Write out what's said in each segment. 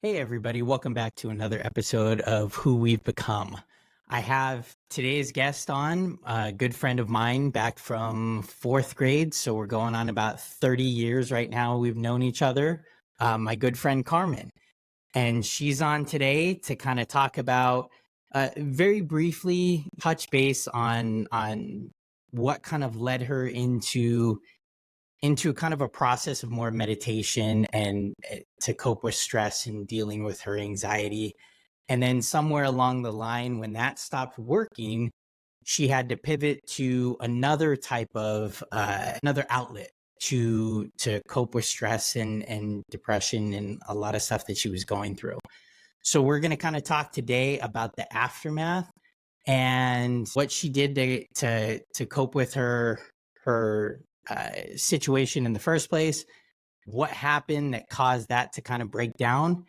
Hey, everybody. Welcome back to another episode of Who We've Become. I have today's guest on, a good friend of mine back from fourth grade. So we're going on about 30 years right now. We've known each other. My good friend Carmen. And she's on today to kind of talk about, very briefly, touch base on what kind of led her into kind of a process of more meditation and to cope with stress and dealing with her anxiety. And then somewhere along the line, when that stopped working, she had to pivot to another type of another outlet to cope with stress and depression and a lot of stuff that she was going through. So we're going to kind of talk today about the aftermath and what she did to cope with her situation in the first place, what happened that caused that to kind of break down,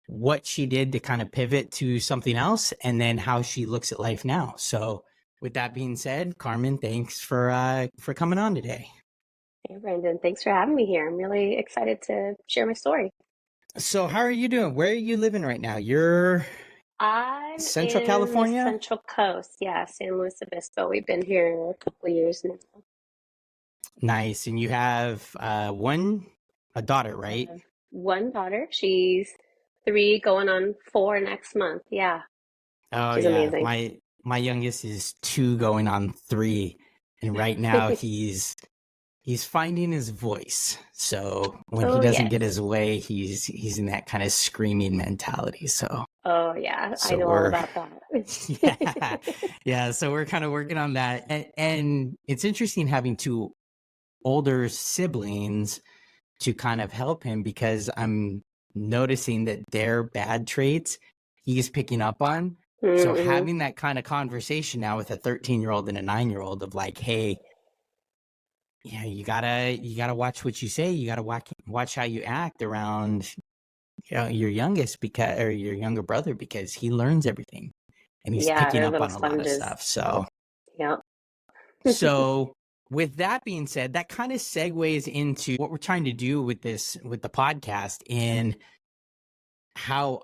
what she did to kind of pivot to something else, and then how she looks at life now. So with that being said, Carmen, thanks for coming on today. Hey, Brandon, thanks for having me here. I'm really excited to share my story. So how are you doing? Where are you living right now? You're I'm Central in the California? Central Coast. Yeah, San Luis Obispo. We've been here a couple years now. Nice. And you have a daughter, I right? have one daughter. She's 3 going on 4 next month. Yeah, Oh she's yeah. amazing. My youngest is 2 going on 3. And right now he's finding his voice. So when he Oh, doesn't get yes. his way, he's in that kind of screaming mentality. So Oh, yeah. I so know all we're about that. yeah. Yeah, so we're kind of working on that. And it's interesting having 2 older siblings to kind of help him because I'm noticing that their bad traits he's picking up on. So Mm-hmm. having that kind of conversation now with a 13-year-old and a 9-year-old of like, hey, yeah, you gotta watch what you say. You gotta watch how you act around your youngest because or your younger brother because he learns everything and he's Yeah, picking they're up little on a lot of sponges. stuff. So Yep. so with that being said, that kind of segues into what we're trying to do with the podcast and how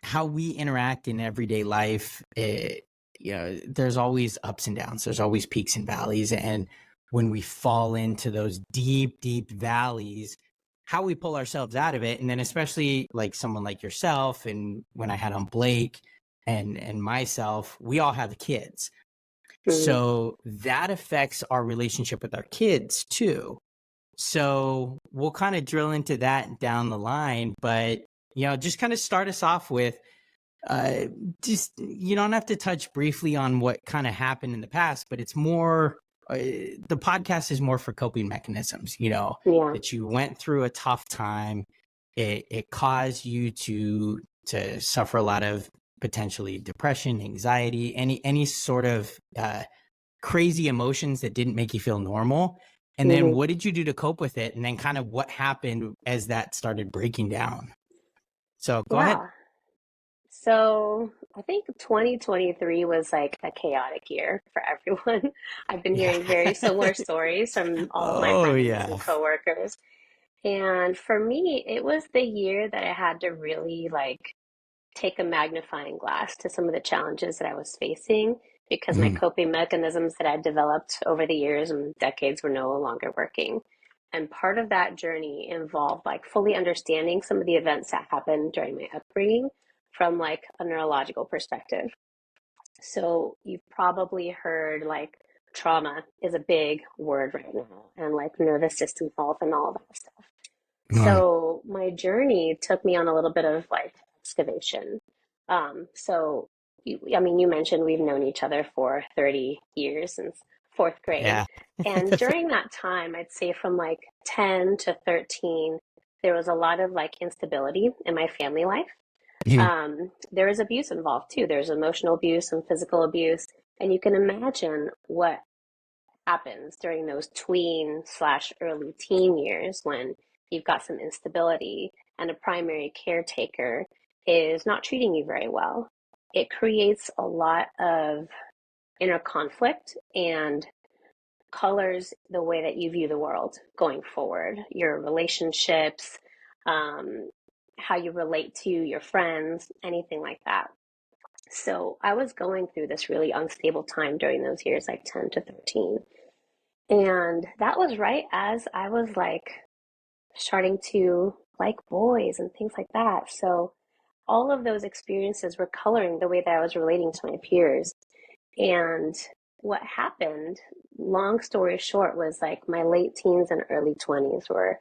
how we interact in everyday life. There's always ups and downs. There's always peaks and valleys. And when we fall into those deep, deep valleys, how we pull ourselves out of it. And then especially like someone like yourself, and when I had on Blake and myself, we all have kids. Mm, So that affects our relationship with our kids too. So we'll kind of drill into that down the line, but just kind of start us off with uh, just you don't have to touch briefly on what kind of happened in the past, but it's more the podcast is more for coping mechanisms. yeah. That you went through a tough time, it caused you to suffer a lot of potentially depression, anxiety, any sort of crazy emotions that didn't make you feel normal. And then Hmm. what did you do to cope with it? And then kind of what happened as that started breaking down. So go ahead. Yeah. So I think 2023 was like a chaotic year for everyone. I've been Yeah. hearing very similar stories from all of my Oh friends and yeah. coworkers. And for me, it was the year that I had to really like take a magnifying glass to some of the challenges that I was facing because my Mhm. coping mechanisms that I developed over the years and decades were no longer working. And part of that journey involved like fully understanding some of the events that happened during my upbringing from like a neurological perspective. So you've probably heard like trauma is a big word right now and like nervous system health and all that stuff. Uh, So my journey took me on a little bit of like excavation. I mean, you mentioned we've known each other for 30 years since fourth grade. yeah. And during that time, I'd say from like 10 to 13, there was a lot of like instability in my family life. Mhm. There is abuse involved too. There's emotional abuse and physical abuse. And you can imagine what happens during those tween slash early teen years when you've got some instability and a primary caretaker is not treating you very well. It creates a lot of inner conflict and colors the way that you view the world going forward, your relationships, um, how you relate to your friends, anything like that. So I was going through this really unstable time during those years, like 10 to 13. And that was right as I was like starting to like boys and things like that. So all of those experiences were coloring the way that I was relating to my peers. And what happened, long story short, was like my late teens and early 20s were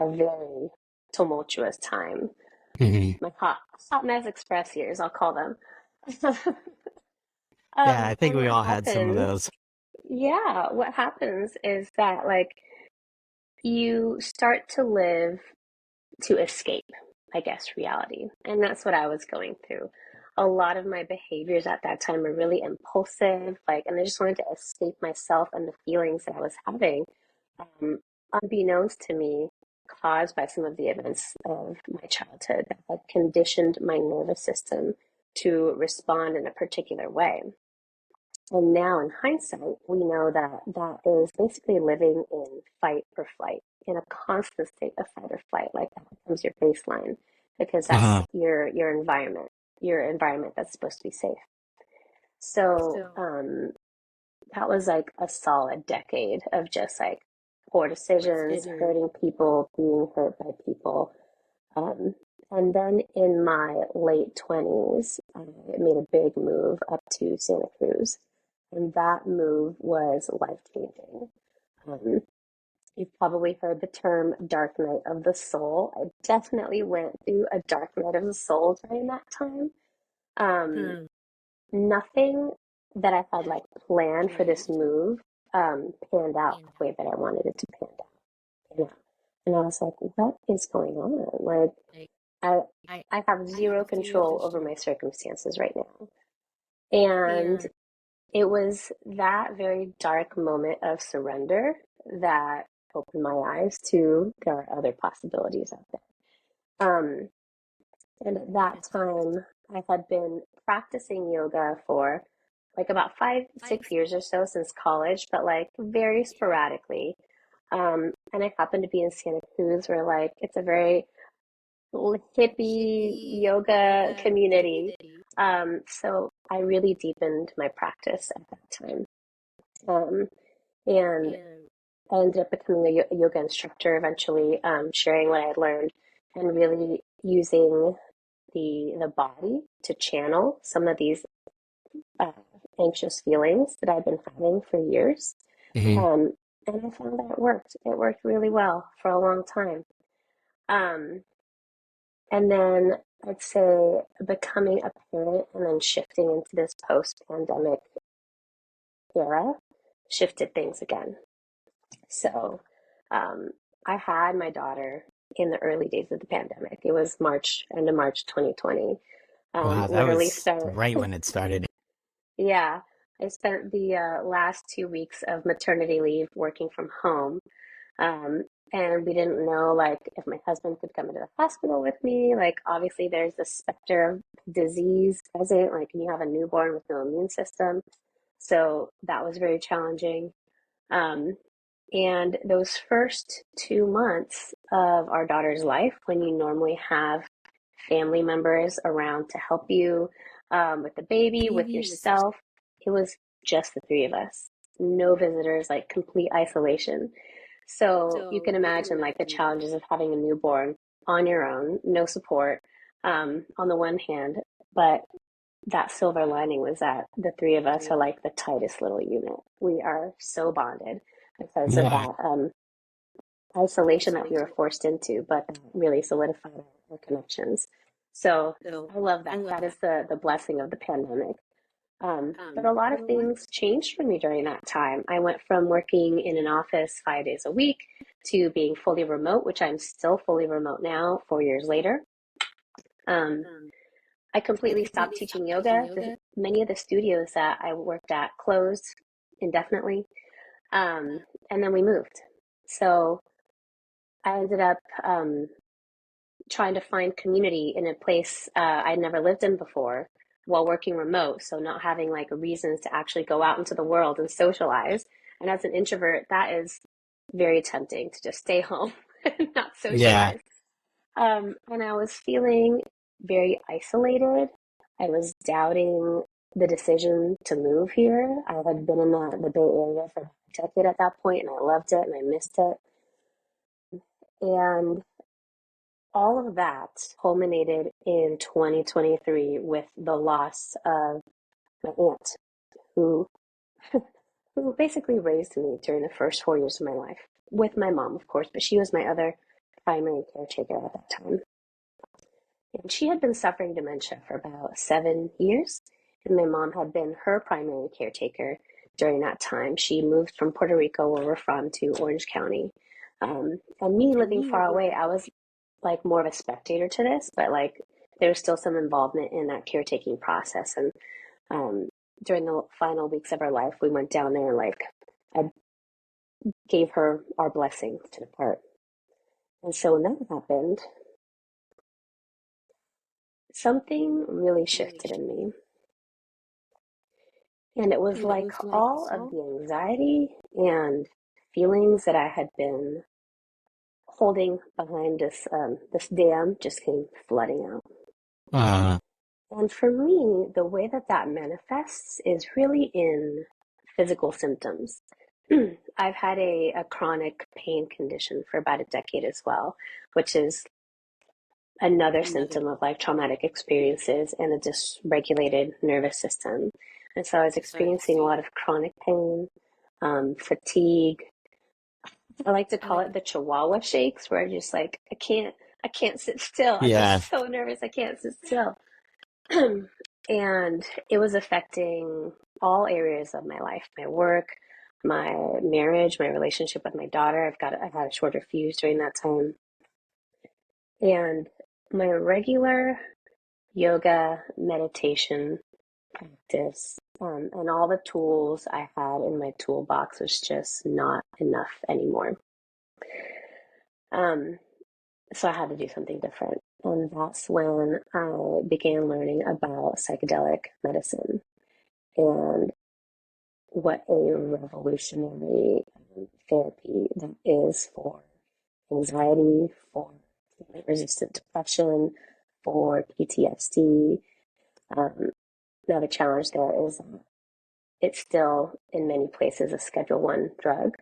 a very tumultuous time. Hmm. My hot mess express years, I'll call them. Yeah, I think And we what all had some of happens, those. yeah, what happens is that like you start to live to escape, I guess, reality. And that's what I was going through. A lot of my behaviors at that time were really impulsive, like, and I just wanted to escape myself and the feelings that I was having, um, unbeknownst to me, caused by some of the events of my childhood that had conditioned my nervous system to respond in a particular way. And now, in hindsight, we know that that is basically living in fight or flight, in a constant state of fight or flight. Like that becomes your baseline because that's Uh-huh. your environment that's supposed to be safe. So that was like a solid decade of just like poor decisions, hurting people, being hurt by people. Um, and then in my late 20s, I made a big move up to Santa Cruz. And that move was life changing. Um, you've probably heard the term dark night of the soul. I definitely went through a dark night of the soul during that time. Um, nothing that I had like planned for this move panned out the way that I wanted it to pan out. You know? And I was like, what is going on? Like, I I have zero control over my circumstances right now. And it was that very dark moment of surrender that opened my eyes to there are other possibilities out there. And at that time, I had been practicing yoga for like about 5, 6 years or so since college, but like very sporadically. And I happened to be in Santa Cruz where like it's a very hippie yoga community. So I really deepened my practice at that time. Um, and I ended up becoming a yoga instructor eventually, sharing what I had learned and really using the body to channel some of these uh, anxious feelings that I've been having for years. Hmm. Um, and I found that it worked. It worked really well for a long time. Um, and then I'd say becoming a parent and then shifting into this post-pandemic era shifted things again. So um, I had my daughter in the early days of the pandemic. It was March, end of March 2020. Wow, that Literally was spent, right when it started. yeah, I spent the last 2 weeks of maternity leave working from home. Um, and we didn't know like if my husband could come into the hospital with me. Like obviously there's the specter of disease present, like when you have a newborn with no immune system. So that was very challenging. Um, and those first 2 months of our daughter's life, when you normally have family members around to help you with the baby, with yourself, it was just the three of us. No visitors, like complete isolation. So you can imagine like the challenges of having a newborn on your own, no support on the one hand, but that silver lining was that the three of us are like the tightest little unit. We are so bonded because of Yeah. that isolation that we were forced into, but that really solidified our connections. So I love that. That is the blessing of the pandemic. But a lot of things changed for me during that time. I went from working in an office 5 days a week to being fully remote, which I'm still fully remote now, 4 years later. Um, I completely stopped teaching yoga. Many of the studios that I worked at closed indefinitely. Um, and then we moved. So I ended up trying to find community in a place I'd never lived in before while working remote. So not having like reasons to actually go out into the world and socialize. And as an introvert, that is very tempting to just stay home and not Yeah. socialize. And I was feeling very isolated. I was doubting the decision to move here. I had been in the Bay Area for a decade at that point, and I loved it and I missed it. And all of that culminated in 2023 with the loss of my aunt, who who basically raised me during the first 4 years of my life, with my mom, of course, but she was my other primary caretaker at that time. And she had been suffering dementia for about 7 years, and my mom had been her primary caretaker during that time. She moved from Puerto Rico, where we're from, to Orange County. And me living far away, I was like more of a spectator to this, but like there was still some involvement in that caretaking process. And um, during the final weeks of her life, we went down there and like I gave her our blessing to depart. And so when that happened, something really shifted in me. And it was like all of the anxiety and feelings that I had been holding behind this dam just came flooding out. Uh, And for me, the way that that manifests is really in physical symptoms. I've had a chronic pain condition for about a decade as well, which is another symptom of like traumatic experiences and a dysregulated nervous system. And so I was experiencing a lot of chronic pain, fatigue. I like to call it the Chihuahua shakes, where I just like I can't sit still. I get yeah. so nervous, I can't sit still. And it was affecting all areas of my life, my work, my marriage, my relationship with my daughter. I had a shorter fuse during that time. And my regular yoga, meditation practice, and all the tools I had in my toolbox was just not enough anymore. Um, so I had to do something different. And that's when I began learning about psychedelic medicine and what a revolutionary therapy that is for anxiety, for resistant depression, for PTSD. Um, Now the challenge there is it's still in many places a Schedule 1 drug,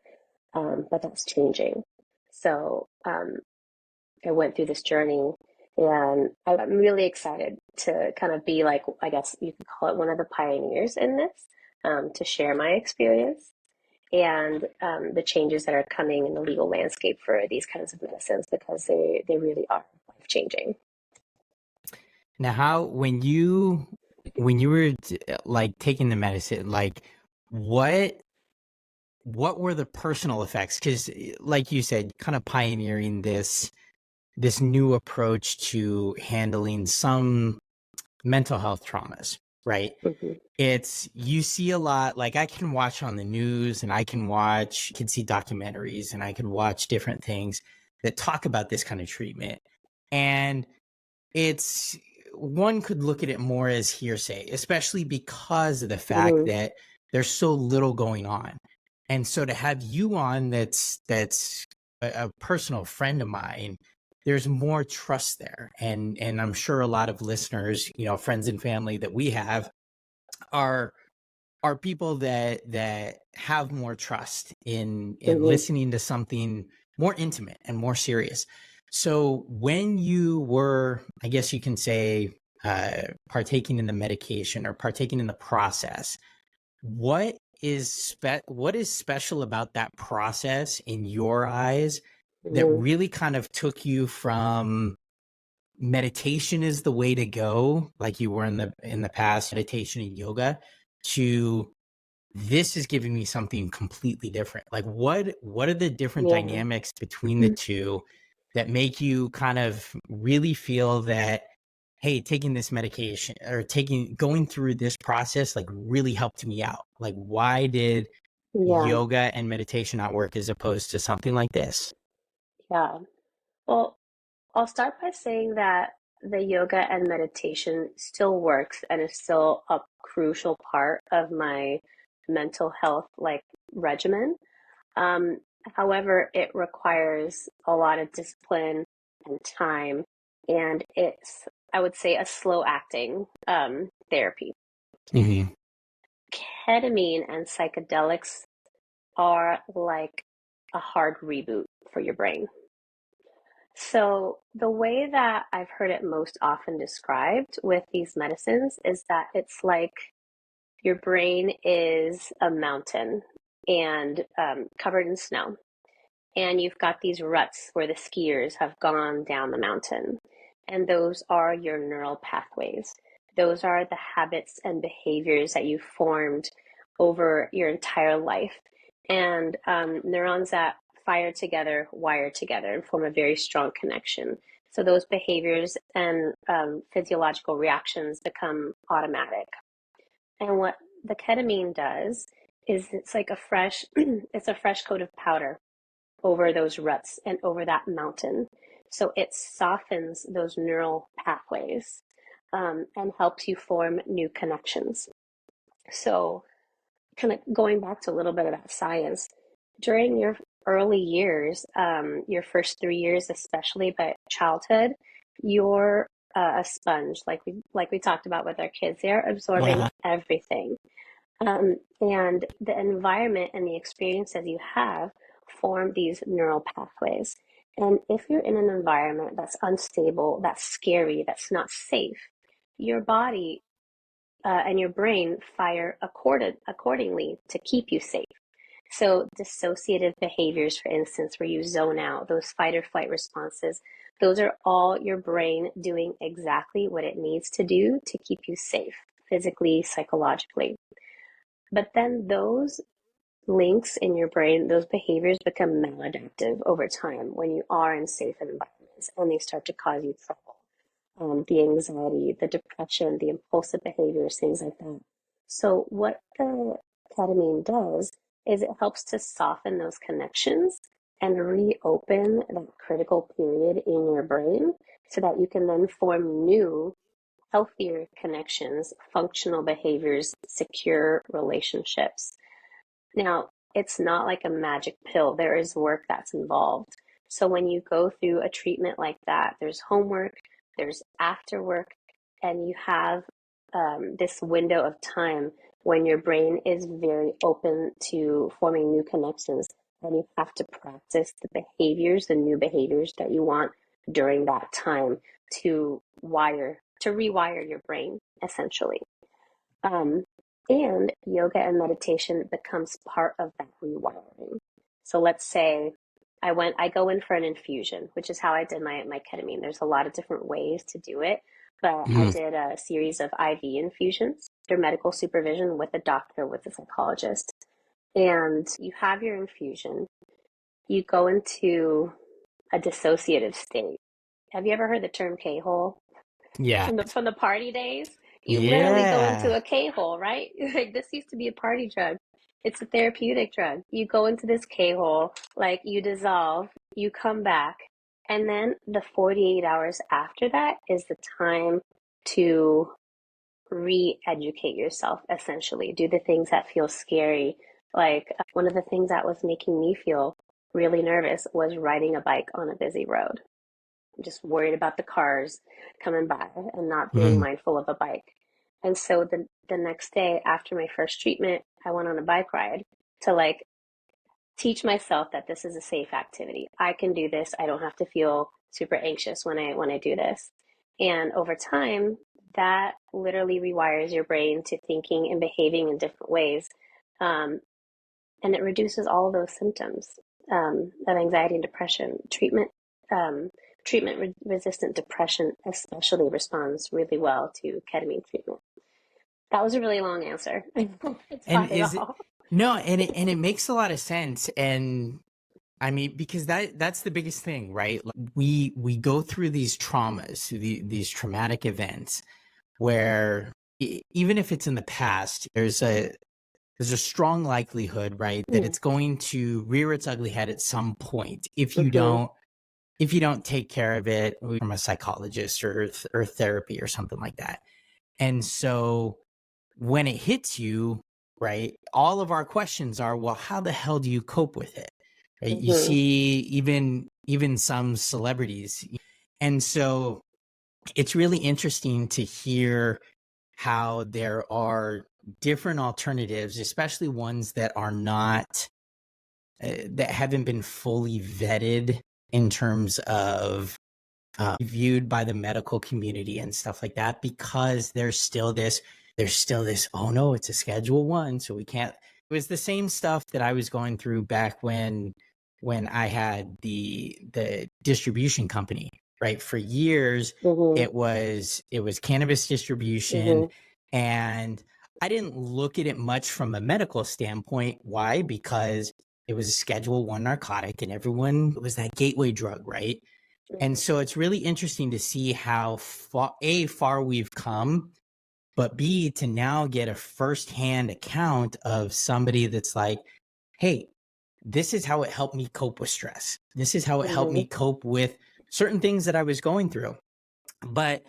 but that's changing. So I went through this journey, and I'm really excited to kind of be like, I guess you could call it one of the pioneers in this, to share my experience and the changes that are coming in the legal landscape for these kinds of medicines, because they really are life changing. Now, how when you were like taking the medicine, like what what were the personal effects? Because, like you said, kind of pioneering this new approach to handling some mental health traumas, right? Hmm. It's you see a lot. Like I can watch on the news, and I can see documentaries, and I can watch different things that talk about this kind of treatment, and it's one could look at it more as hearsay, especially because of the fact Hmm. that there's so little going on. And so to have you on that's a personal friend of mine, there's more trust there. And I'm sure a lot of listeners, friends and family that we have are people that have more trust in Hmm. listening to something more intimate and more serious. So when you were, I guess you can say, partaking in the medication or partaking in the process, what what is special about that process in your eyes that Hmm. really kind of took you from meditation is the way to go, like you were in the past, meditation and yoga, to this is giving me something completely different. Like what are the different Yeah. dynamics between the two that make you kind of really feel that, hey, taking this medication or going through this process like really helped me out? Like why did Yeah. yoga and meditation not work as opposed to something like this? Yeah. Well, I'll start by saying that the yoga and meditation still works and is still a crucial part of my mental health like regimen. Um, However, it requires a lot of discipline and time. And it's, I would say, a slow acting therapy. Mm-hmm. Ketamine and psychedelics are like a hard reboot for your brain. So, the way that I've heard it most often described with these medicines is that it's like your brain is a mountain and covered in snow. And you've got these ruts where the skiers have gone down the mountain. And those are your neural pathways. Those are the habits and behaviors that you formed over your entire life. And neurons that fire together, wire together, and form a very strong connection. So those behaviors and physiological reactions become automatic. And what the ketamine does is it's like a fresh, it's a fresh coat of powder over those ruts and over that mountain. So it softens those neural pathways and helps you form new connections. So, kind of going back to a little bit of that science, during your early years, your first 3 years especially, but childhood, you're a sponge, like we talked about with our kids. They're absorbing Uh-huh. everything. And the environment and the experiences you have form these neural pathways. And if you're in an environment that's unstable, that's scary, that's not safe, your body and your brain fire accordingly to keep you safe. So, dissociative behaviors, for instance, where you zone out, those fight or flight responses, those are all your brain doing exactly what it needs to do to keep you safe, physically, psychologically. But then those links in your brain, those behaviors become maladaptive over time when you are in safe environments and they start to cause you trouble. The anxiety, the depression, the impulsive behaviors, things like that. So, what the ketamine does is it helps to soften those connections and reopen that critical period in your brain so that you can then form new, healthier connections, functional behaviors, secure relationships. Now, it's not like a magic pill. There is work that's involved. So when you go through a treatment like that, there's homework, there's after work, and you have this window of time when your brain is very open to forming new connections, and you have to practice the behaviors, the new behaviors that you want during that time to rewire your brain, essentially. Um, and yoga and meditation becomes part of that rewiring. So let's say I go in for an infusion, which is how I did my ketamine. There's a lot of different ways to do it, but I Mm-hmm. did a series of IV infusions under medical supervision with a doctor, with a psychologist. And you have your infusion, you go into a dissociative state. Have you ever heard the term K-hole? Yeah. From the party days, you literally go into Yeah. a K-hole, right? Like this used to be a party drug. It's a therapeutic drug. You go into this K-hole, like you dissolve, you come back, and then the 48 hours after that is the time to re-educate yourself, essentially. Do the things that feel scary. Like one of the things that was making me feel really nervous was riding a bike on a busy road. I'm just worried about the cars coming by and not being Mm-hmm. mindful of a bike. And so the next day after my first treatment, I went on a bike ride to like teach myself that this is a safe activity. I can do this. I don't have to feel super anxious when I do this. And over time, that literally rewires your brain to thinking and behaving in different ways. Um, and it reduces all of those symptoms of anxiety and depression. Um, treatment resistant depression especially responds really well to ketamine treatment. That was a really long answer. I know it's And not at is it all. no, and it makes a lot of sense. And I mean, because that's the biggest thing, right? Like, we go through these traumas, these traumatic events where even if it's in the past, there's a strong likelihood, right, that Mm, it's going to rear its ugly head at some point mhm, if you don't take care of it from a psychologist or therapy or something like that. And so when it hits you, right, all of our questions are, well, how the hell do you cope with it? Right? You mhm, see, even some celebrities. And so it's really interesting to hear how there are different alternatives, especially ones that are not, that haven't been fully vetted in terms of viewed by the medical community and stuff like that, because there's still this, oh no, it's a Schedule 1, so we can't. It was the same stuff that I was going through back when I had the distribution company, right? For years, Mm-hmm. it was cannabis distribution, Mm-hmm. and I didn't look at it much from a medical standpoint. Why? Because it was a Schedule 1 narcotic, and everyone, it was that gateway drug, right? And so it's really interesting to see how far we've come, but B, to now get a firsthand account of somebody that's like, hey, this is how it helped me cope with stress. This is how it helped Mm-hmm. me cope with certain things that I was going through. But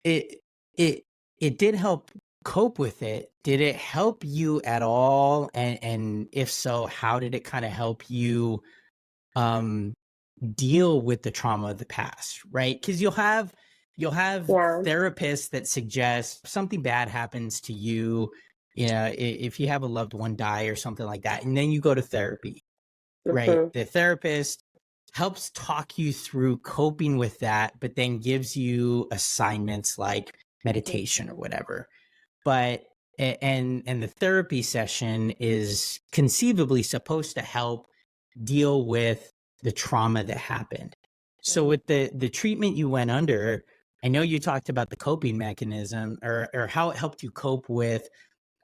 it it it did help cope with it. Did it help you at all? And if so, how did it kind of help you um deal with the trauma of the past, right? Because you'll have Yeah. therapists that suggest something bad happens to you, if you have a loved one die or something like that, and then you go to therapy, right? Mm-hmm. The therapist helps talk you through coping with that, but then gives you assignments like meditation or whatever. But and the therapy session is conceivably supposed to help deal with the trauma that happened. So Mm-hmm. with the treatment you went under, I know you talked about the coping mechanism, or how it helped you cope with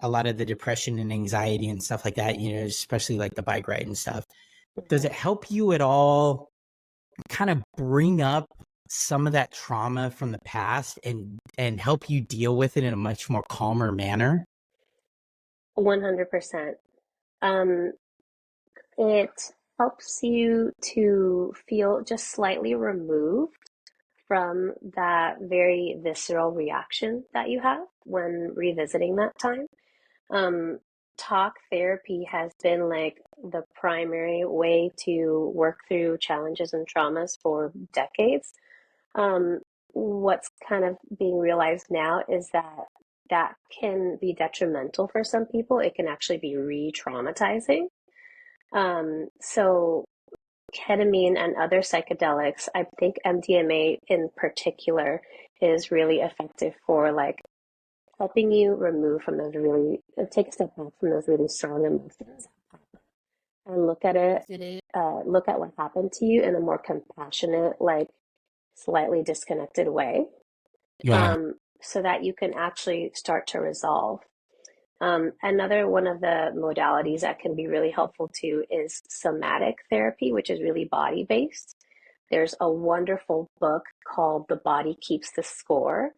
a lot of the depression and anxiety and stuff like that, especially like the bike ride and stuff. Does it help you at all kind of bring up some of that trauma from the past and help you deal with it in a much more calmer manner? 100%. Um, it helps you to feel just slightly removed from that very visceral reaction that you have when revisiting that time. Um, Talk therapy has been like the primary way to work through challenges and traumas for decades. Um, what's kind of being realized now is that that can be detrimental for some people. It can actually be re-traumatizing. So ketamine and other psychedelics, I think MDMA in particular is really effective for like helping you remove from those really, take a step back from those really strong emotions and look at it, look at what happened to you in a more compassionate, like slightly disconnected way, Yeah. so that you can actually start to resolve. Another one of the modalities that can be really helpful too is somatic therapy, which is really body based. There's a wonderful book called The Body Keeps the Score,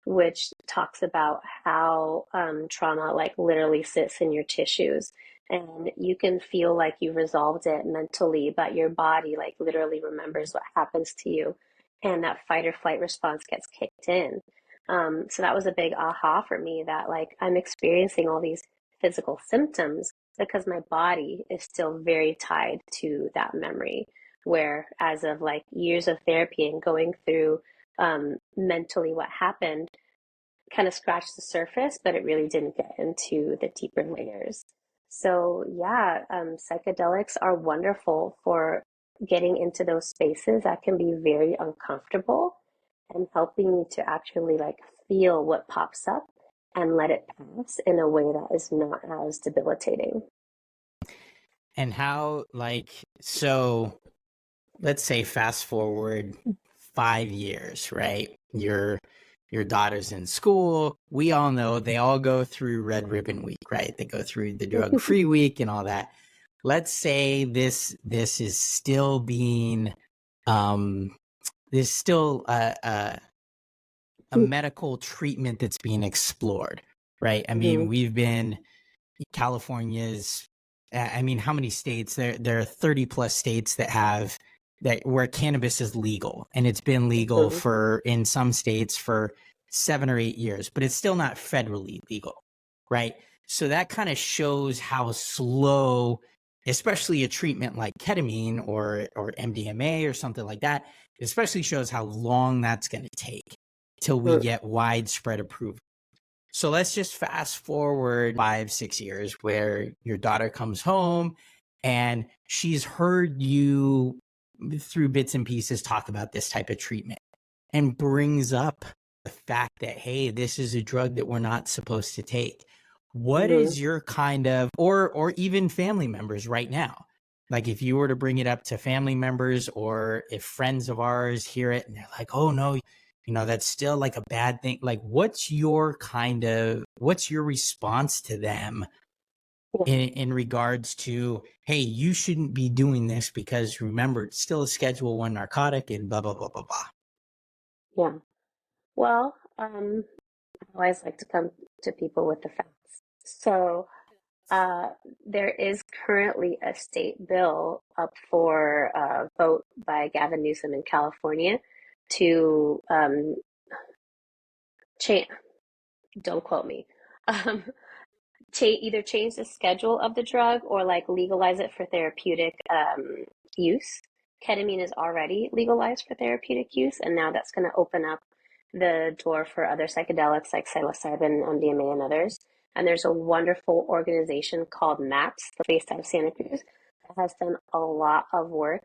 which talks about how trauma like literally sits in your tissues. And you can feel like you resolved it mentally, but your body like literally remembers what happens to you. And that fight or flight response gets kicked in. So that was a big aha for me that like I'm experiencing all these physical symptoms because my body is still very tied to that memory. Where as of like years of therapy and going through mentally what happened, kind of scratched the surface, but it really didn't get into the deeper layers. So yeah, psychedelics are wonderful for getting into those spaces that can be very uncomfortable and helping you to actually like feel what pops up and let it pass in a way that is not as debilitating. And how, like, so let's say fast forward 5 years, right? Your daughter's in school. We all know they all go through Red Ribbon Week, right? They go through the drug free week and all that. Let's say this is still being there's still a medical treatment that's being explored, right? I mean, Mhm. we've been California's, I mean, how many states? There are 30 plus states that have that where cannabis is legal, and it's been legal Mhm. for in some states for 7 or 8 years, but it's still not federally legal, right? So that kind of shows how slow, especially a treatment like ketamine or MDMA or something like that, It especially shows how long that's going to take till we Mm. get widespread approval. So let's just fast forward 5-6 years where your daughter comes home and she's heard you through bits and pieces talk about this type of treatment and brings up the fact that, hey, this is a drug that we're not supposed to take. What Mhm. is your kind of, or even family members right now? Like if you were to bring it up to family members or if friends of ours hear it and they're like, oh no, that's still like a bad thing. Like what's your response to them Yeah. in regards to, hey, you shouldn't be doing this because remember, it's still a Schedule 1 narcotic and blah, blah, blah, blah, blah. Yeah. Well, I always like to come to people with the facts. So, uh, there is currently a state bill up for a vote by Gavin Newsom in California to change. Don't quote me. Um, either change the schedule of the drug or like legalize it for therapeutic use. Ketamine is already legalized for therapeutic use, and now that's going to open up the door for other psychedelics like psilocybin, MDMA, and others. And there's a wonderful organization called MAPS, based out of Santa Cruz, that has done a lot of work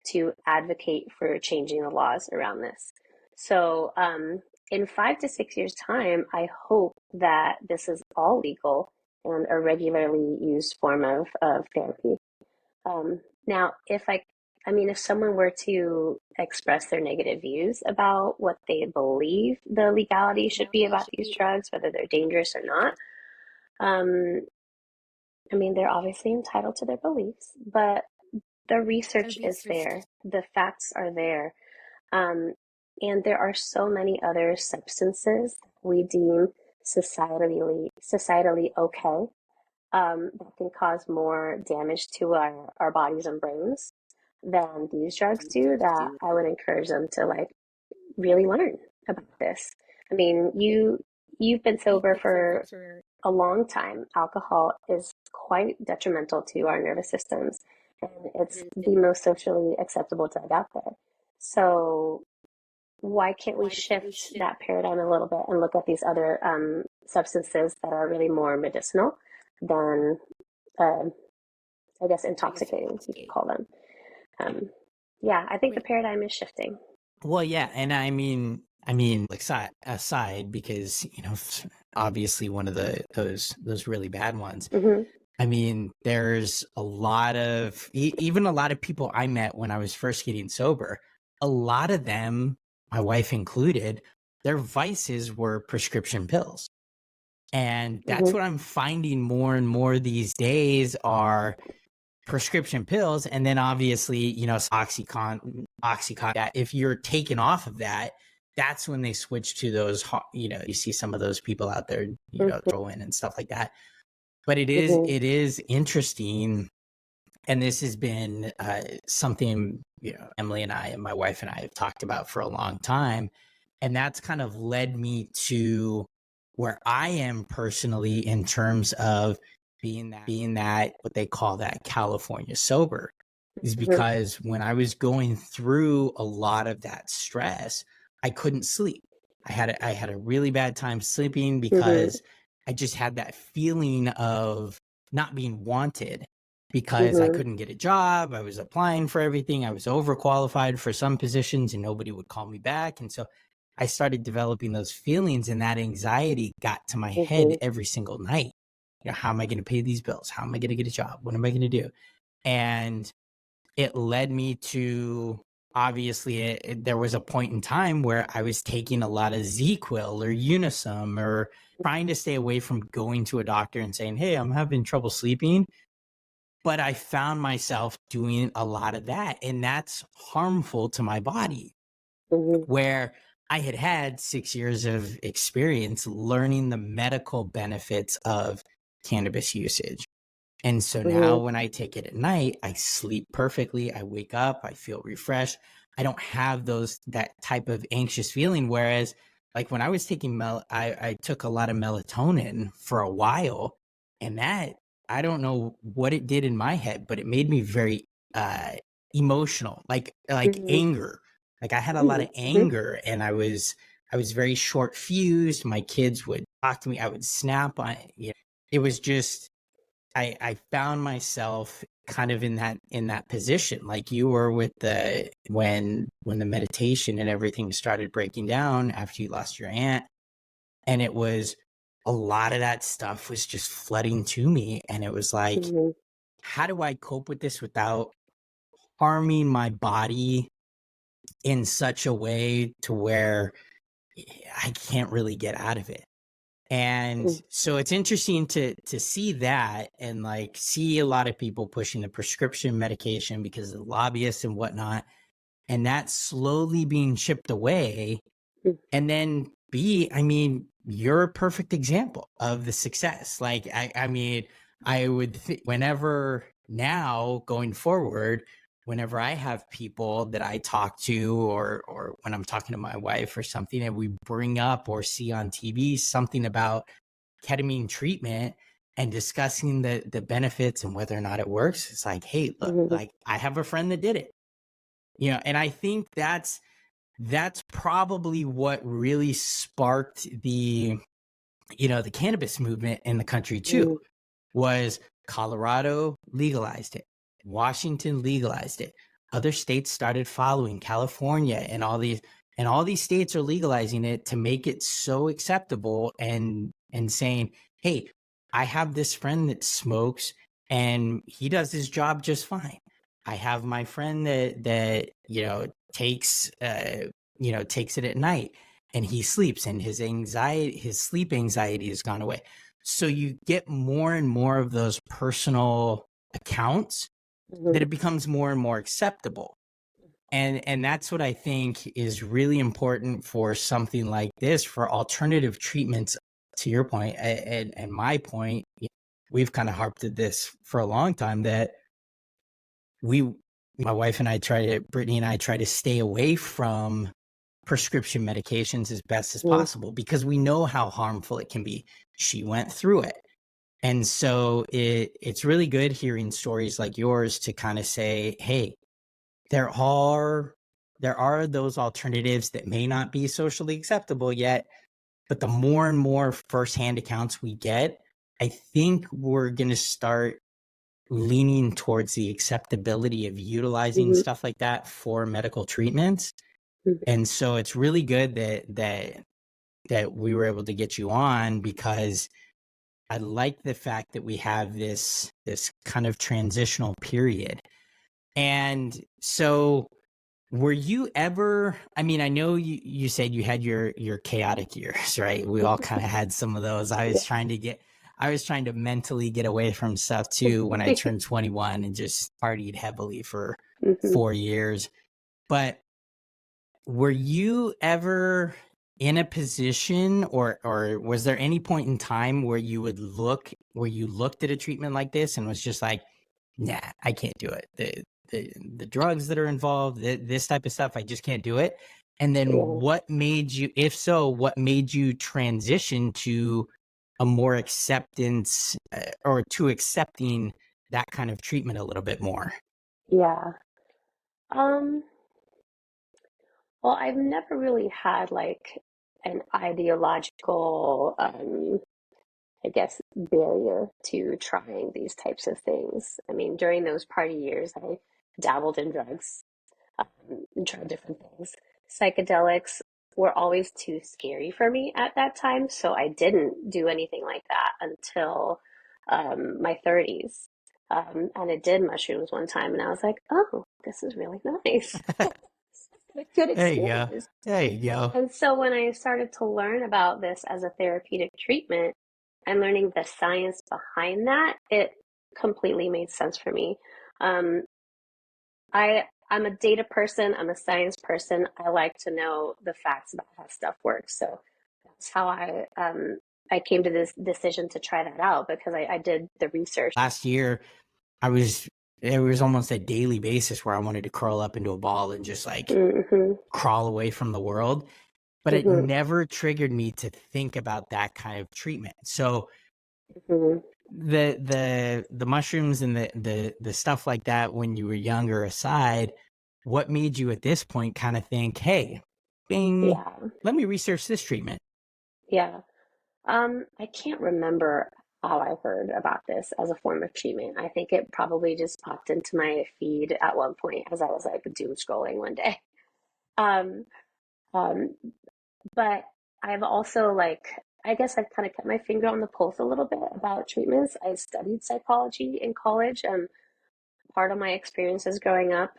to advocate for changing the laws around this. So, in 5 to 6 years' time, I hope that this is all legal and a regularly used form of therapy. Now, if someone were to express their negative views about what they believe the legality should be about these drugs, whether they're dangerous or not, um, they're obviously entitled to their beliefs, but the research is there, the facts are there, um, and there are so many other substances we deem societally okay, that can cause more damage to our bodies and brains than these drugs do, that I would encourage them to like really learn about this. I mean, you've been sober for a long time. Alcohol is quite detrimental to our nervous systems, and it's the most socially acceptable drug out there. So why can't we shift that paradigm a little bit and look at these other substances that are really more medicinal than, uh, I guess, intoxicating, you could call them. Yeah, I think the paradigm is shifting. Well, yeah, and like aside because obviously one of those really bad ones. Hmm. There's a lot of even a lot of people I met when I was first getting sober. A lot of them, my wife included, their vices were prescription pills, and that's Hmm. what I'm finding more and more these days are prescription pills. And then obviously, Oxycontin, that if you're taken off of that, that's when they switch to those, you see some of those people out there, Hmm. throw in and stuff like that. But it Hmm. is interesting. And this has been something, Emily and I and my wife and I have talked about for a long time. And that's kind of led me to where I am personally in terms of being that what they call that California sober, is Hmm. because when I was going through a lot of that stress, I couldn't sleep. I had a really bad time sleeping Hmm. because I just had that feeling of not being wanted because I Hmm. couldn't get a job. I was applying for everything. I was overqualified for some positions and nobody would call me back. And so I started developing those feelings, and that anxiety got to my head Hmm. every single night. How am I going to pay these bills? How am I going to get a job? What am I going to do? And it led me to, obviously, there was a point in time where I was taking a lot of ZQuil or Unisum or trying to stay away from going to a doctor and saying, hey, I'm having trouble sleeping. But I found myself doing a lot of that, and that's harmful to my body. Hmm. Where I had 6 years of experience learning the medical benefits of cannabis usage. And so now Hmm. when I take it at night, I sleep perfectly. I wake up, I feel refreshed. I don't have that type of anxious feeling. Whereas like when I was taking I took a lot of melatonin for a while, and that, I don't know what it did in my head, but it made me very uh emotional, like Hmm. anger. Like I had a lot of Mm-hmm. anger, and I was very short fused. My kids would talk to me. I would snap on, you know, it was just, I found myself kind of in that position like you were with the when the meditation and everything started breaking down after you lost your aunt, and it was a lot of that stuff was just flooding to me, and it was like, Mm-hmm. how do I cope with this without harming my body in such a way to where I can't really get out of it? And so it's interesting to see that and like see a lot of people pushing the prescription medication because of the lobbyists and whatnot, and that slowly being chipped away. Mm-hmm. And then B, I mean, you're a perfect example of the success. Like, I mean, I would, whenever now going forward, whenever I have people that I talk to, or when I'm talking to my wife or something, and we bring up or see on TV something about ketamine treatment and discussing the benefits and whether or not it works, it's like, hey, look, Mm-hmm. like I have a friend that did it, you know, and I think that's probably what really sparked the, you know, the cannabis movement in the country too, was Colorado legalized it, Washington legalized it, other states started following, California and all these states are legalizing it to make it so acceptable, and saying, hey, I have this friend that smokes and he does his job just fine. I have my friend that you know takes takes it at night and he sleeps and his sleep anxiety has gone away. So you get more and more of those personal accounts that Mm-hmm. it becomes more and more acceptable. And that's what I think is really important for something like this, for alternative treatments. To your point and my point, we've kind of harped at this for a long time that we, my wife and I Brittany and I try to stay away from prescription medications as best as possible because we know how harmful it can be. She went through it. And so it's really good hearing stories like yours to kind of say, hey, there are those alternatives that may not be socially acceptable yet, but the more and more firsthand accounts we get, I think we're going to start leaning towards the acceptability of utilizing Mm-hmm. stuff like that for medical treatments. Mm-hmm. And so it's really good that we were able to get you on, because I like the fact that we have this kind of transitional period. And so were you ever, I mean, I know you said you had your chaotic years, right? We all kind of had some of those. Yeah. I was trying to mentally get away from stuff too when I turned 21 and just partied heavily for Mm-hmm. 4 years. But were you ever in a position, or was there any point in time where where you looked at a treatment like this and was just like, nah, I can't do it. The drugs that are involved, this type of stuff, I just can't do it. And then Yeah. what made you, if so, what made you transition to a more acceptance, or to accepting that kind of treatment a little bit more? Yeah. Um, well, I've never really had like an ideological, I guess, barrier to trying these types of things. I mean, during those party years, I dabbled in drugs, and tried different things. Psychedelics were always too scary for me at that time, so I didn't do anything like that until my 30s. And I did mushrooms one time, and I was like, oh, this is really nice. A good There you go. experience. There you go. And so when I started to learn about this as a therapeutic treatment and learning the science behind that, it completely made sense for me. Um, I'm a data person, I'm a science person. I like to know the facts about how stuff works. So that's how I came to this decision to try that out, because I did the research. Last year, it was almost a daily basis where I wanted to curl up into a ball and just like Hmm. crawl away from the world. But it Hmm. never triggered me to think about that kind of treatment. So Hmm. the mushrooms and the stuff like that when you were younger aside, what made you at this point kind of think, hey, bing, Yeah. let me research this treatment? Yeah. I can't remember how I heard about this as a form of treatment. I think it probably just popped into my feed at one point as I was like doom scrolling one day. Um, um, but I've also like, I guess I've kind of kept my finger on the pulse a little bit about treatments. I studied psychology in college, and part of my experiences growing up,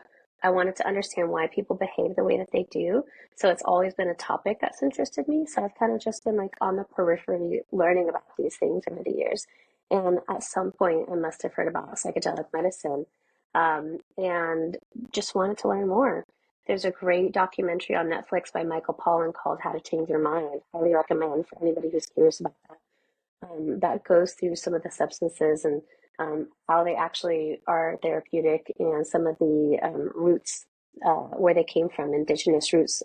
I wanted to understand why people behave the way that they do. So it's always been a topic that's interested me. So I've kind of just been like on the periphery learning about these things over the years. And at some point, I must have heard about psychedelic medicine, and just wanted to learn more. There's a great documentary on Netflix by Michael Pollan called How to Change Your Mind. Highly recommend for anybody who's curious about that. That goes through some of the substances and how they actually are therapeutic and some of the roots where they came from, indigenous roots,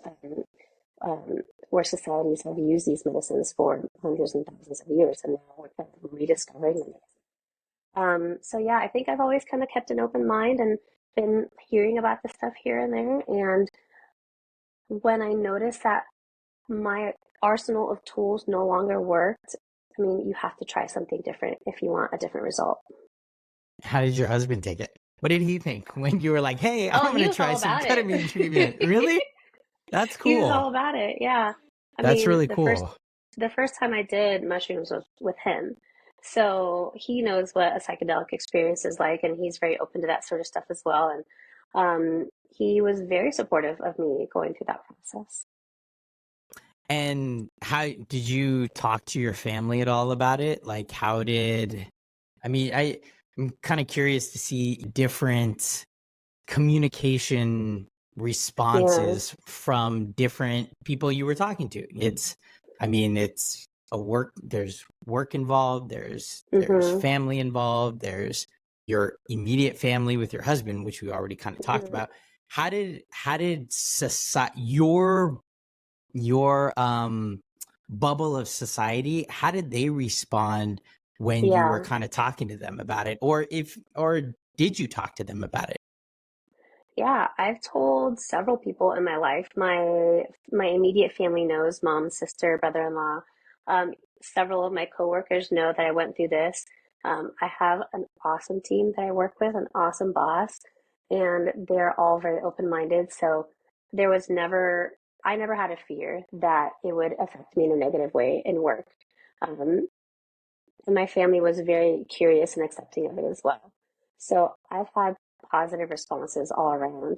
um, where societies have used these medicines for hundreds and thousands of years, and now we're kind of rediscovering them. So yeah, I think I've always kind of kept an open mind and been hearing about this stuff here and there. And when I noticed that my arsenal of tools no longer worked, I mean, you have to try something different if you want a different result. How did your husband take it? What did he think when you were like, hey, I'm Oh, going he to was try all some about ketamine treatment? it. Really? That's He was cool. all about it. Yeah. I That's mean, really cool. the first time I did mushrooms was with him. So he knows what a psychedelic experience is like, and he's very open to that sort of stuff as well. And he was very supportive of me going through that process. And how did you talk to your family at all about it? Like, I'm kind of curious to see different communication Yeah. responses from different people you were talking to. It's there's work involved, there's Hmm. family involved, there's your immediate family with your husband, which we already kind of talked Hmm. about. How did society, your bubble of society, how did they respond when you were Yeah. kind of talking to them about it, or did you talk to them about it? Yeah, I've told several people in my life. My immediate family knows, mom, sister, brother-in-law. Several of my coworkers know that I went through this. I have an awesome team that I work with, an awesome boss, and they're all very open-minded. So there was never, I never had a fear that it would affect me in a negative way in work. Um, and my family was very curious and accepting of it as well. So I've had positive responses all around.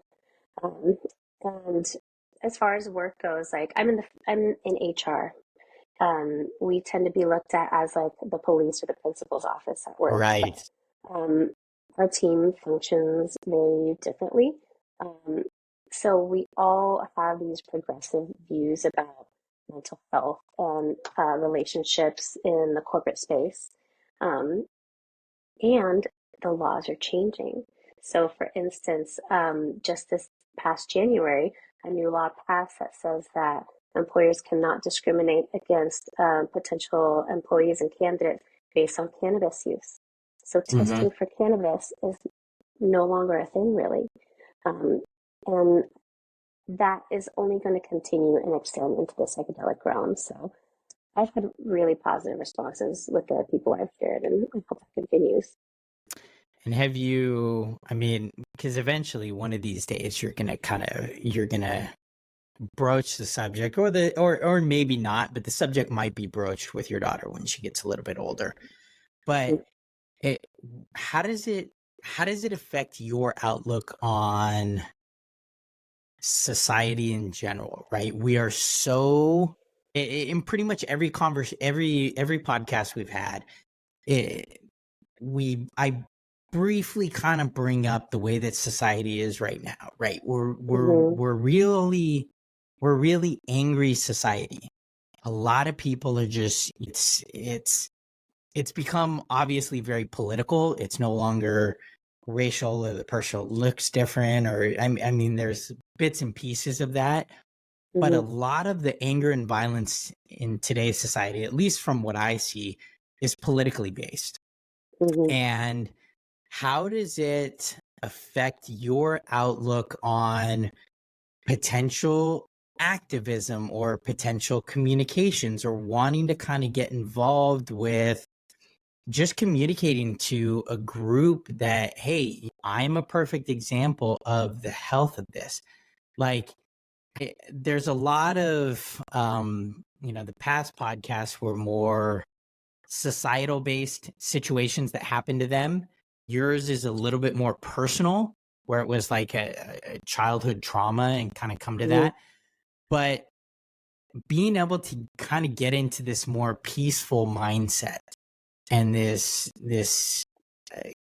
Um, and as far as work goes, like I'm in HR. We tend to be looked at as like the police or the principal's office at work, but Right. um, our team functions very differently. Um, so we all have these progressive views about mental health and relationships in the corporate space. Um, and the laws are changing. So, for instance, just this past January, a new law passed that says that employers cannot discriminate against potential employees and candidates based on cannabis use. So, Mm-hmm. testing for cannabis is no longer a thing, really. Um, and that is only going to continue and extend into the psychedelic realm. So, I've had really positive responses with the people I've shared, and I hope that continues. And have you, because eventually one of these days you're gonna broach the subject, or maybe not, but the subject might be broached with your daughter when she gets a little bit older. But it, how does it how does it affect your outlook on society in general? Right? We are so in pretty much every every podcast we've had. It, I briefly kind of bring up the way that society is right now, right? Mhm. We're really angry society. A lot of people are just it's become obviously very political. It's no longer racial, or the person looks different, or I mean there's bits and pieces of that, but a Mhm. lot of the anger and violence in today's society, at least from what I see, is politically based. Mhm. And how does it affect your outlook on potential activism or potential communications or wanting to kind of get involved with just communicating to a group that, hey, I'm a perfect example of the health of this? Like, there's a lot of, the past podcasts were more societal based situations that happened to them. Yours is a little bit more personal, where it was like a childhood trauma and kind of come to Mhm. that. But being able to kind of get into this more peaceful mindset and this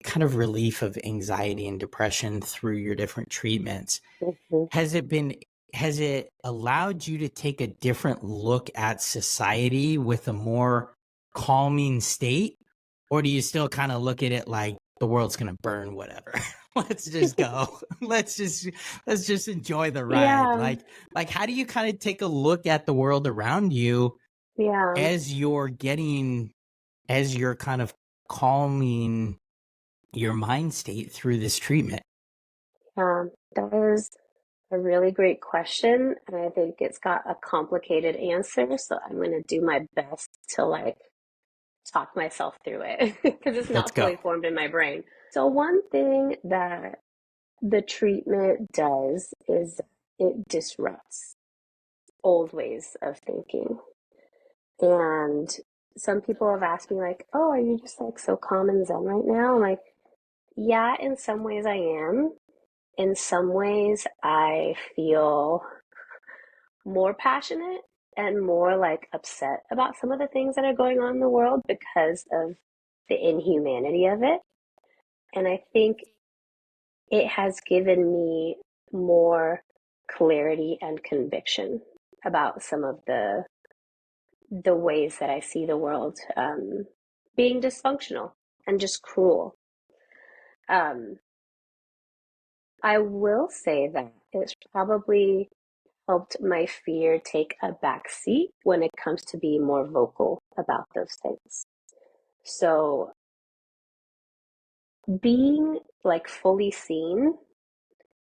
kind of relief of anxiety and depression through your different treatments, Mhm. has it allowed you to take a different look at society with a more calming state? Or do you still kind of look at it like the world's gonna burn, whatever? Let's just go. Let's just enjoy the ride. Yeah, Like how do you kind of take a look at the world around you yeah, as you're kind of calming your mind state through this treatment? yeah. That is a really great question, and I think it's got a complicated answer, so I'm going to do my best to like talk myself through it because it's Let's not go. fully formed in my brain. So one thing that the treatment does is it disrupts old ways of thinking. And some people have asked me like, "Oh, are you just like so calm and zen right now?" I'm like, "Yeah, in some ways I am. In some ways I feel more passionate and more like upset about some of the things that are going on in the world because of the inhumanity of it. And I think it has given me more clarity and conviction about some of the ways that I see the world being dysfunctional and just cruel. Um, I will say that it's probably helped my fear take a back seat when it comes to being more vocal about those things. So being like fully seen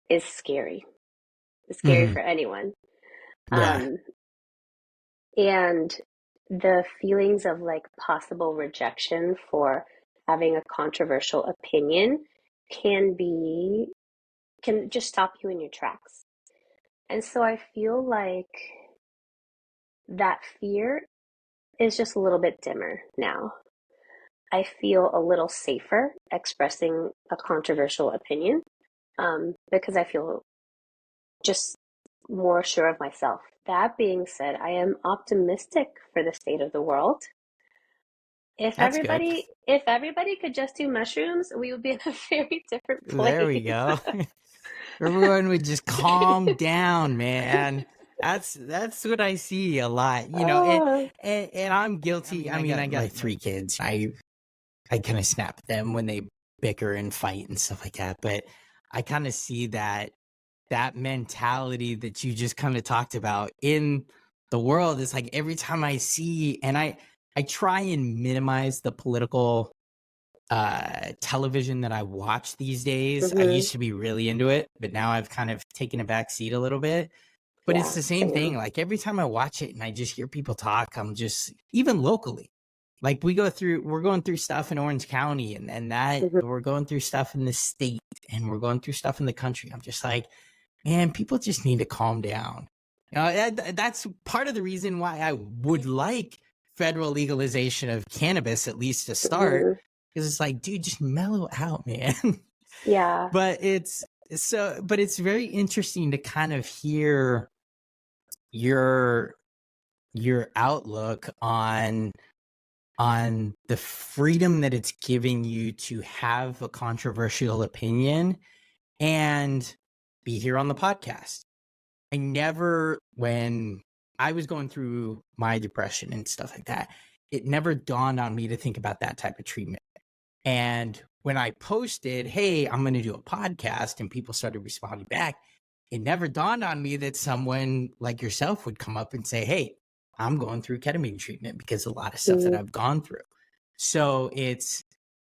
is scary. It's scary Mhm. for anyone. Yeah, Um, and the feelings of like possible rejection for having a controversial opinion can be, can just stop you in your tracks. And so I feel like that fear is just a little bit dimmer now. I feel a little safer expressing a controversial opinion because I feel just more sure of myself. That being said, I am optimistic for the state of the world. that's good. If everybody could just do mushrooms, we would be in a very different There place. we go. Everyone would just calm down, man. That's what I see a lot, Oh, and I'm guilty. I got my three kids. I kind of snap at them when they bicker and fight and stuff like that. But I kind of see that mentality that you just kind of talked about in the world. It's like every time I see, and I try and minimize the political television that I watch these days. I mm-hmm. used to be really into it, but now I've kind of taken a back seat a little bit. But it's Yeah, the same same. thing. Like every time I watch it and I just hear people talk, I'm just even locally. Like we're going through stuff in Orange County and that Mm-hmm. we're going through stuff in the state and we're going through stuff in the country. I'm just like, man, people just need to calm down. That's part of the reason why I would like federal legalization of cannabis, at least to start, Mm-hmm. because it's like, dude, just mellow out, man. Yeah. But it's very interesting to kind of hear your outlook on the freedom that it's giving you to have a controversial opinion and be here on the podcast. I never, when I was going through my depression and stuff like that, it never dawned on me to think about that type of treatment. And when I posted, hey, I'm going to do a podcast, and people started responding back, it never dawned on me that someone like yourself would come up and say, hey, I'm going through ketamine treatment because of a lot of stuff that Mm-hmm. I've gone through. So it's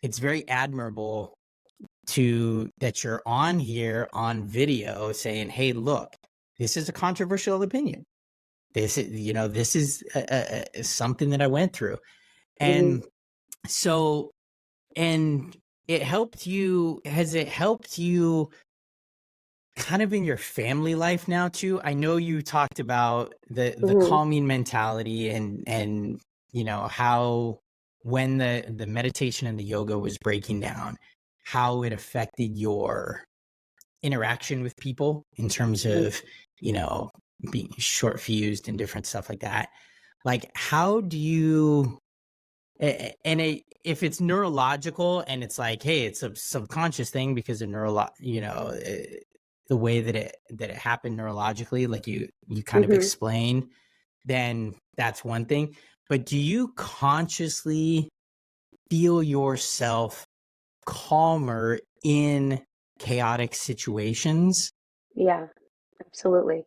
very admirable that you're on here on video saying, hey, look, this is a controversial opinion. This is, this is something that I went through. And so, and it helped you, has it helped you kind of in your family life now too? I know you talked about the calming mentality and how when the meditation and the yoga was breaking down, how it affected your interaction with people in terms of being short fused and different stuff like that. Like, how do you if it's neurological and it's like, hey, it's a subconscious thing because of the way that it happened neurologically, like you kind of explained, then that's one thing. But do you consciously feel yourself calmer in chaotic situations? Yeah, absolutely.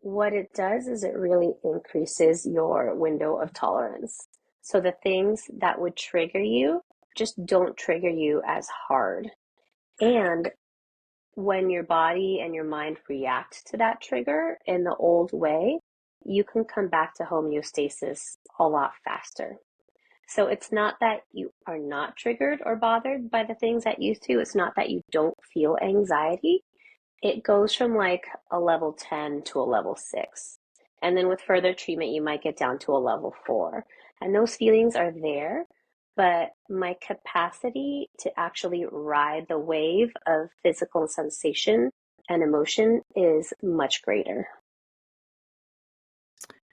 What it does is it really increases your window of tolerance. So the things that would trigger you just don't trigger you as hard. And when your body and your mind react to that trigger in the old way, you can come back to homeostasis a lot faster. So it's not that you are not triggered or bothered by the things that used to. It's not that you don't feel anxiety. It goes from like a level 10 to a level 6. And then with further treatment, you might get down to a level 4. And those feelings are there, but my capacity to actually ride the wave of physical sensation and emotion is much greater.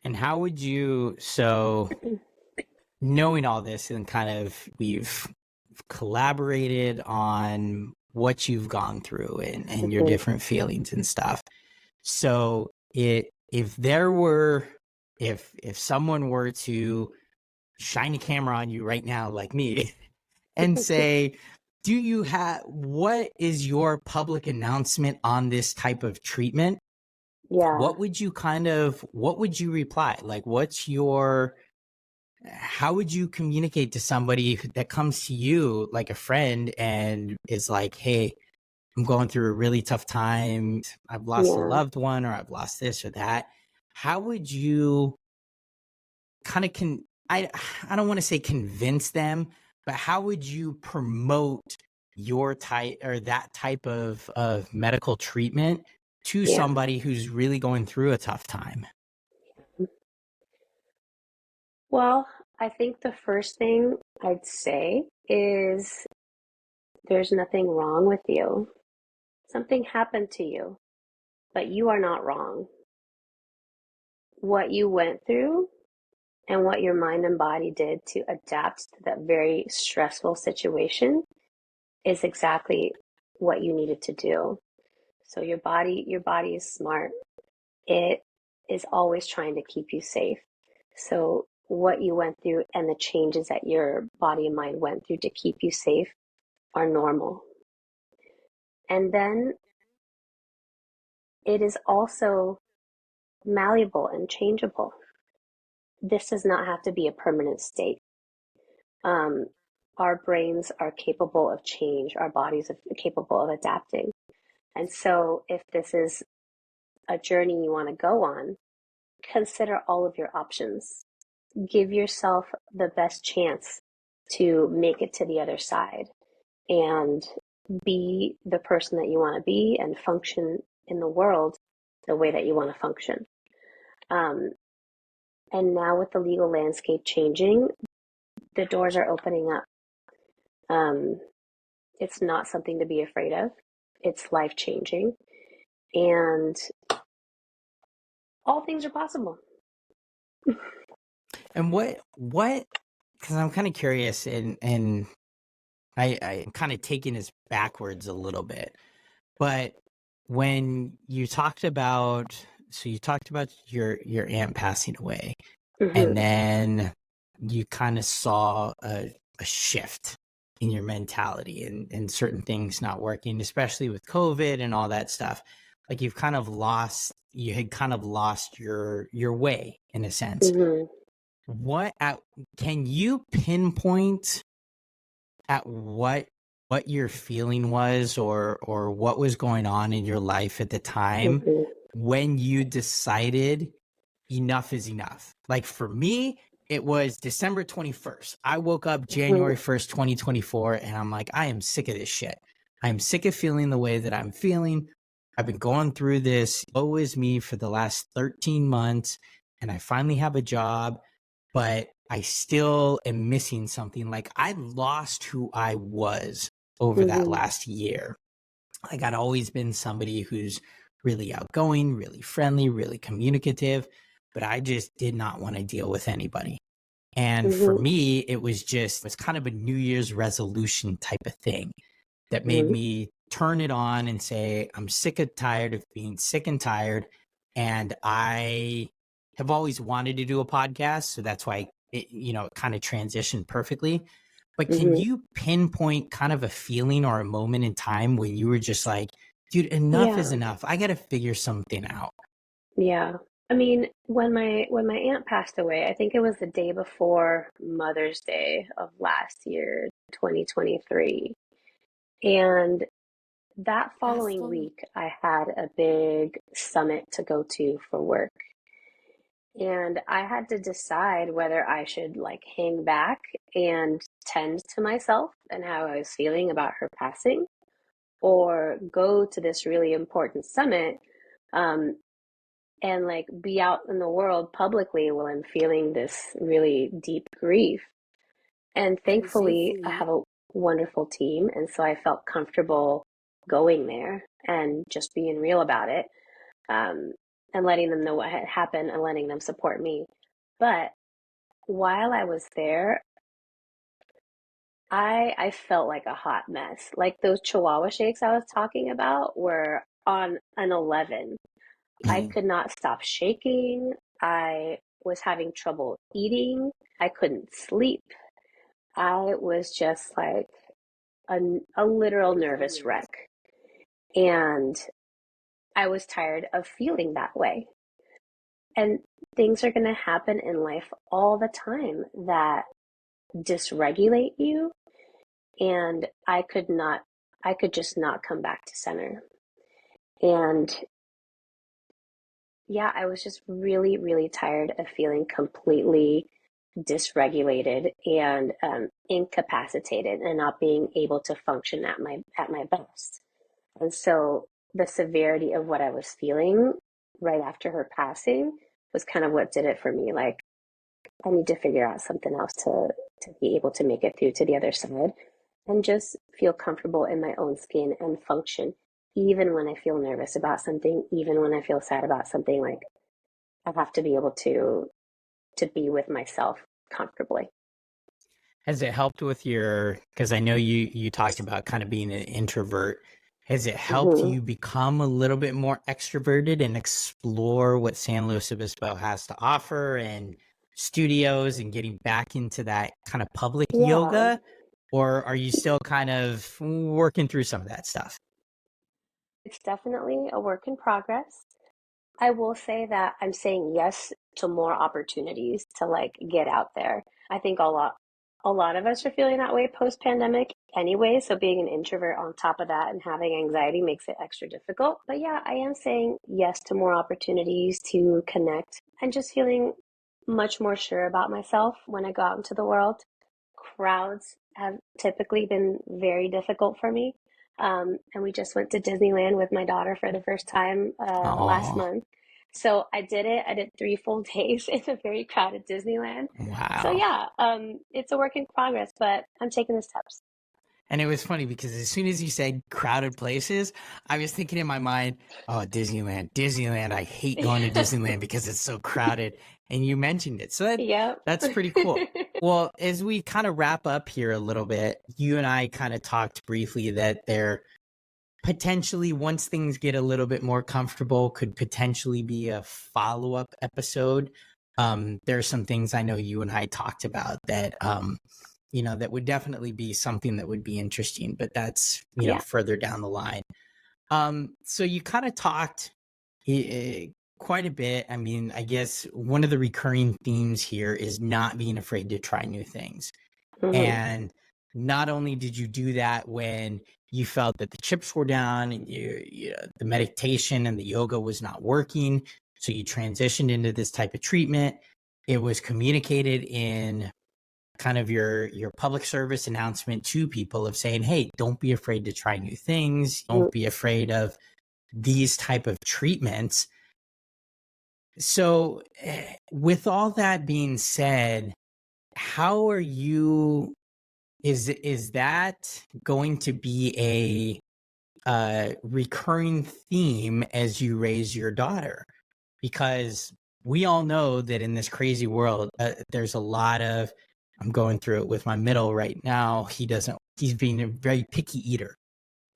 And how would you, so knowing all this and kind of we've collaborated on what you've gone through and your different feelings and stuff. So if someone were to shine a camera on you right now, like me, and say, what is your public announcement on this type of treatment? Yeah. What would you reply? Like, how would you communicate to somebody that comes to you like a friend and is like, hey, I'm going through a really tough time. I've lost a loved one, or I've lost this or that. How would you kind of I don't want to say convince them, but how would you promote that type of medical treatment to somebody who's really going through a tough time? Well, I think the first thing I'd say is there's nothing wrong with you. Something happened to you, but you are not wrong. What you went through and what your mind and body did to adapt to that very stressful situation is exactly what you needed to do. So your body is smart. It is always trying to keep you safe. So what you went through and the changes that your body and mind went through to keep you safe are normal. And then it is also malleable and changeable. This does not have to be a permanent state. Our brains are capable of change. Our bodies are capable of adapting. And so if this is a journey you want to go on, consider all of your options. Give yourself the best chance to make it to the other side and be the person that you want to be and function in the world the way that you want to function. And now with the legal landscape changing, the doors are opening up. It's not something to be afraid of. It's life changing, and all things are possible. And what? Because I'm kind of curious, and I'm kind of taking this backwards a little bit, but when you talked about, your aunt passing away, and then you kind of saw a shift in your mentality and certain things not working, especially with COVID and all that stuff. Like you had kind of lost your way in a sense. Can you pinpoint at what what your feeling was or what was going on in your life at the time hmm when you decided enough is enough. Like for me, it was December 21st. I woke up hmm January 1st, 2024, and I'm like, I am sick of this shit. I am sick of feeling the way that I'm feeling. I've been going through this woe is me for the last 13 months, and I finally have a job, but I still am missing something. Like I lost who I was over that hmm last year. Like I'd always been somebody who's really outgoing, really friendly, really communicative, but I just did not want to deal with anybody. And for hmm me, it was kind of a New Year's resolution type of thing that made hmm me turn it on and say, I'm sick and tired of being sick and tired. And I have always wanted to do a podcast. So that's why it kind of transitioned perfectly. But can hmm you pinpoint kind of a feeling or a moment in time when you were just like, dude, enough is Yeah. enough. I got to figure something out. Yeah. I mean, when my aunt passed away, I think it was the day before Mother's Day of last year, 2023. And that following week, I had a big summit to go to for work. And I had to decide whether I should like hang back and tend to myself and how I was feeling about her passing, or go to this really important summit, um, and like be out in the world publicly while I'm feeling this really deep grief. And thankfully, I have a wonderful team. And so I felt comfortable going there and just being real about it, um, and letting them know what had happened and letting them support me. But while I was there, I felt like a hot mess. Like those Chihuahua shakes I was talking about were on an 11. I Mm. could not stop shaking. I was having trouble eating. I couldn't sleep. I was just like a, a literal nervous wreck. And I was tired of feeling that way. And things are going to happen in life all the time that dysregulate you. And I could just not come back to center. And yeah, I was just really, really tired of feeling completely dysregulated and incapacitated and not being able to function at my best. And so the severity of what I was feeling right after her passing was kind of what did it for me. Like I need to figure out something else to be able to make it through to the other side and just feel comfortable in my own skin and function even when I feel nervous about something, even when I feel sad about something. Like I have to be able to be with myself comfortably. Has it helped with because I know you talked about kind of being an introvert. Has it helped hmm you become a little bit more extroverted and explore what San Luis Obispo has to offer and studios and getting back into that kind of public Yeah, yoga? Or are you still kind of working through some of that stuff? it's definitely a work in progress. I will say that I'm saying yes to more opportunities to like get out there. I think a lot of us are feeling that way post pandemic anyway, so being an introvert on top of that and having anxiety makes it extra difficult. But yeah, I am saying yes to more opportunities to connect and just feeling much more sure about myself when I go out into the world. Crowds have typically been very difficult for me. And we just went to Disneyland with my daughter for the first time last Oh, month. So I did it. I did 3 full days in a very crowded Disneyland. So wow. yeah, it's a work in progress, but I'm taking the steps. And it was funny because as soon as you said crowded places, I was thinking in my mind, oh, Disneyland, Disneyland. I hate going to Disneyland because it's so crowded. And you mentioned it. So Yep. that's pretty cool. Well, as we kind of wrap up here a little bit, you and I kind of talked briefly that there potentially, once things get a little bit more comfortable, could potentially be a follow-up episode. There are some things I know you and I talked about that that would definitely be something that would be interesting, but that's, Yeah. further down the line. So you kind of talked quite a bit. I mean, I guess one of the recurring themes here is not being afraid to try new things. hmm And not only did you do that when you felt that the chips were down and the meditation and the yoga was not working, so you transitioned into this type of treatment. It was communicated in kind of your public service announcement to people of saying, hey, don't be afraid to try new things. Don't be afraid of these type of treatments. So with all that being said, how are you, is that going to be a recurring theme as you raise your daughter? Because we all know that in this crazy world, there's a lot of, I'm going through it with my middle right now. He's being a very picky eater.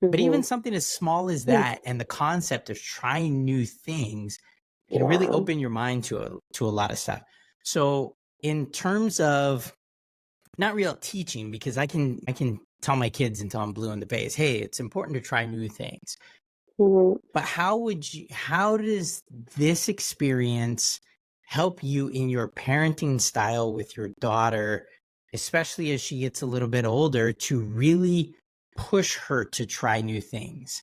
But even Mm-hmm. something as small as that and the concept of trying new things can really Yeah. open your mind to a lot of stuff. So in terms of not real teaching, because I can tell my kids until I'm blue in the face, hey, it's important to try new things. Mm-hmm. But how does this experience help you in your parenting style with your daughter, especially as she gets a little bit older, to really push her to try new things?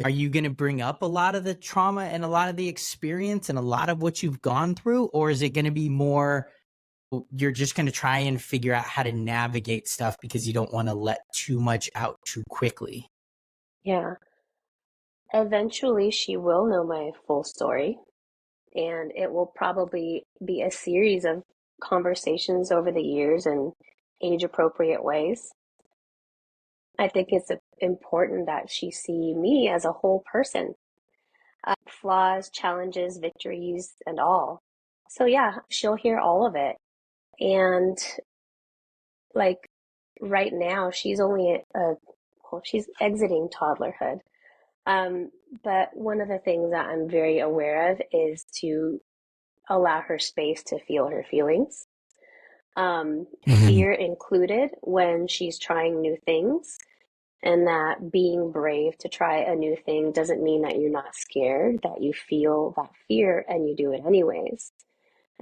Are you going to bring up a lot of the trauma and a lot of the experience and a lot of what you've gone through? Or is it going to be more, you're just going to try and figure out how to navigate stuff because you don't want to let too much out too quickly? Yeah. Eventually, she will know my full story, and it will probably be a series of conversations over the years in age appropriate ways. I think it's important that she see me as a whole person, flaws, challenges, victories, and all. So, yeah, she'll hear all of it. And like right now, she's only well, she's exiting toddlerhood. Um, but one of the things that I'm very aware of is to allow her space to feel her feelings, Mhm. fear included when she's trying new things, and that being brave to try a new thing doesn't mean that you're not scared, that you feel that fear and you do it anyways.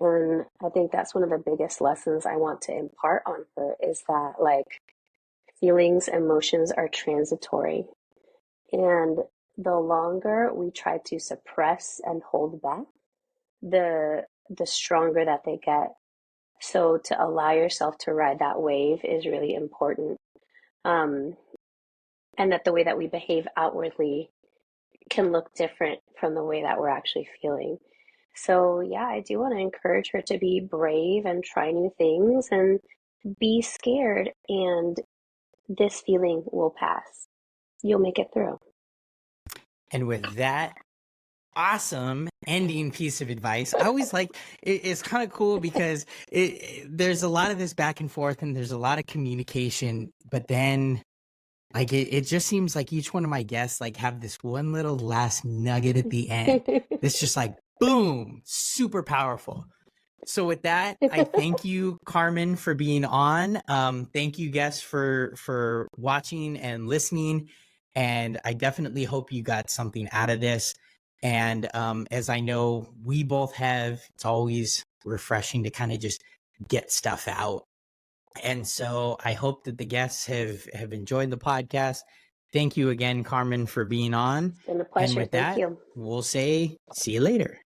And I think that's one of the biggest lessons I want to impart on her is that, like, feelings, emotions are transitory. And the longer we try to suppress and hold back, the stronger that they get. So to allow yourself to ride that wave is really important. Um, and that the way that we behave outwardly can look different from the way that we're actually feeling. So, yeah, I do want to encourage her to be brave and try new things and be scared, and this feeling will pass. You'll make it through. And with that awesome ending piece of advice, I always like it's kind of cool because there's a lot of this back and forth and there's a lot of communication, but then like it just seems like each one of my guests like have this one little last nugget at the end that's just like boom, super powerful. So with that, I thank you, Carmen, for being on. Thank you, guests, for watching and listening. And I definitely hope you got something out of this. And as I know we both have, it's always refreshing to kind of just get stuff out. And so I hope that the guests have enjoyed the podcast. Thank you again, Carmen, for being on. It's been a And pleasure. with Thank that, you. we'll say see you later.